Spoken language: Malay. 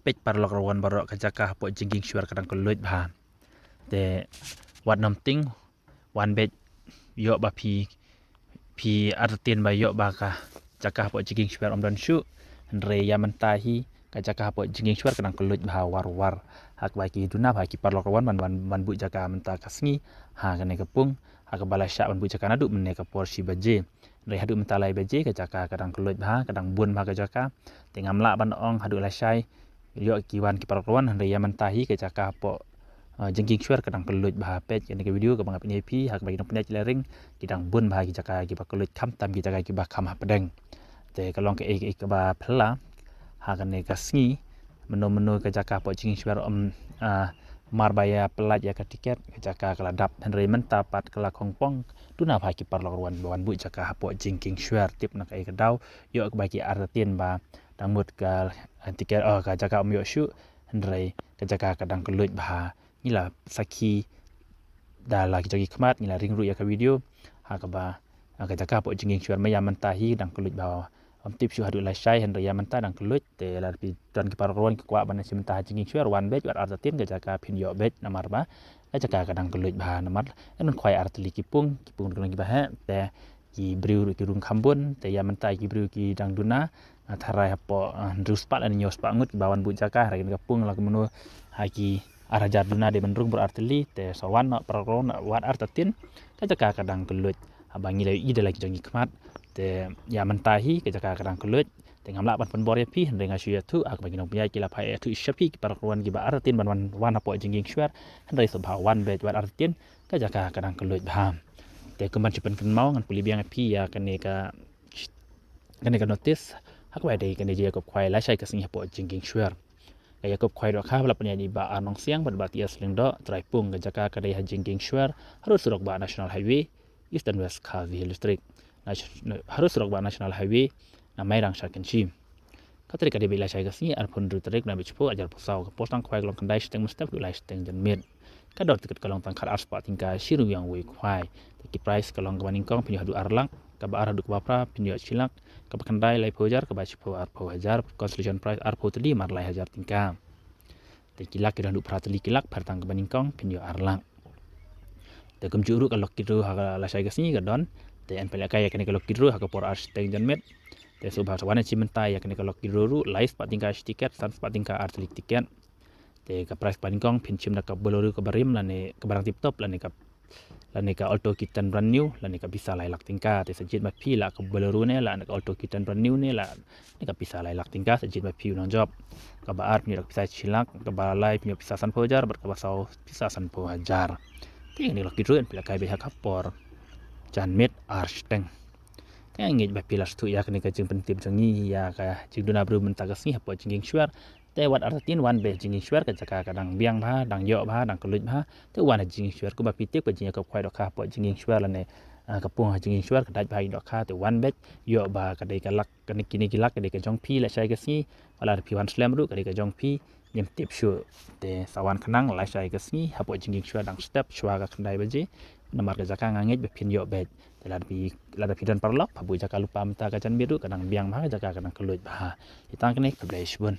pej parlok rawan barok kajaka po jingking syuar kadang kelut bah te wat nam ting wan bej yo ba pi artin ba yo ba ka jaka po jingking syuar dan syu andre ya mentahi kajaka po jingking syuar kadang kelut bah war hak baki duna baki parlok rawan man bu jaka menta kasngi ha kane kepung ha ke bala syak man bu jaka nadu mene ke porsi baje re hadu menta lai baje kajaka kadang kelut bah kadang bun bah kajaka tengam la ban ong hadu la syai yo kiwan ki parokwan hande ya mentahi ke caka po jengking syuar kadang kelut bah pet yang ke video ke bang pi hak bagi punya cilering kidang bun bah ki caka ki ba kelut kam tam ki caka ki ba kam pedeng te kalong ke ba phla hak ne kasngi menu ke caka po jengking syuar marbaya pelat ya ke tiket ke caka keladap hande menta pat kala kongpong tuna bah ki parokwan bawan bu caka po jengking syuar tip nak ke dau yo ke bagi artin ba dangmut ka tiket ka jaka umyo syu ndrai ka jaka kadang kelut bah nila saki dala ki jogi kmat nila ring ru ya ka video ha ka ba ka jaka po jinging syuar maya mentahi dang kelut bah tip syu hadu la syai ndrai ya menta dang kelut te la pi dan ki parron ki kwa ban sim ta jinging syuar wan bet wat artatin ka jaka pin yo bet namar ba ka jaka kadang kelut bah namar en khwai artli kipung kadang ki bah te ki briu ki rung khambun te ya menta ki briu ki dang duna tharai hapo ndrus pat an nyos pangut bawan bu jaka ragin kapung la kemunu haki arajar duna de menrung berartili te sawan na praron wat artatin ka jaka kadang kelut abangi lai ide lagi jangi kmat te ya mentahi ka jaka kadang kelut te ngamla pan penbor ya pi renga syu tu ak bagi nong pia kila pai tu isyapi ki pararon ki ba artatin ban wan hapo jinging syuar handai so bawan bet wat artatin ka jaka kadang kelut bah te keman cipen ken mau ngan puli biang pi ya kane ka notice hak bai dei kan dia kop khwai la sai ka sing hapo jingking syuar kaya kop khwai do kha bala penya di ba anong siang ban ba tia sling do traipung ga jaka ka dei jingking syuar harus surok ba national highway east and west khazi district harus surok ba national highway na mai rang saken chim katri ka dei bila sai ka sing ar pun ru trek na bichpo ajar posau ka postang khwai long kandai steng mustap du lai steng jan mit ka dot tiket kalong tang khar aspa tingka siru yang wei khwai ki price kalong ka maningkong pinyo hadu arlang ka ba aradu ka bapra pinyo chilak ka kendai lai pojar ka bachi po arpo hajar consolation price arpo teli mar lai hajar tingka te kilak kidan du prateli kilak partang ka baningkong pinyo arlang te kum juru ka lokiru ha la sai gasni ga don te en pela kaya kene ka lokiru ha ka por ars te janmet te subha sawana cimenta ya kene ka lokiru ru live patingka tiket san patingka arteli tiket te ka price baningkong pinchim na ka boloru ka barim lane ka barang tip top lane ka alto kitan brand new lane ka bisa lai lak tingka te sajit mat pi la ka boloru ne la ka alto kitan brand new ne la ne ka bisa lai lak tingka sajit mat pi nang job ka baar pi bisa chilak ka ba lai pi bisa san pojar ber ka basau bisa san po hajar te ni lak kidru en pila kai be ha kapor jan met arsteng te ngit ba pilas tu ya kene ka jing pentim jangi ya ka jing duna bru mentagas ni hapo jinging syuar te wat artin wan be jinging syuar ka jaka kadang biang ba dang yo ba dang kelut ba te wan jinging syuar ku ba pitik ba jing ka khwai do kha po jinging syuar lane kapung jinging syuar ka dai ba do kha te wan bet yo ba ka dei ka lak ka ni kini gilak ka dei ka jong pi la sai ka si wala pi wan slam ru ka dei ka jong pi nyem tip syu te sawan khanang la sai ka si hapo jinging syuar dang step syua ka khandai ba ji namar ka jaka ngangit be pin yo bet te la pi dan parlok pabu jaka lupa menta ka jan biru kadang biang ba jaka kadang kelut ba itang kene ka blai bun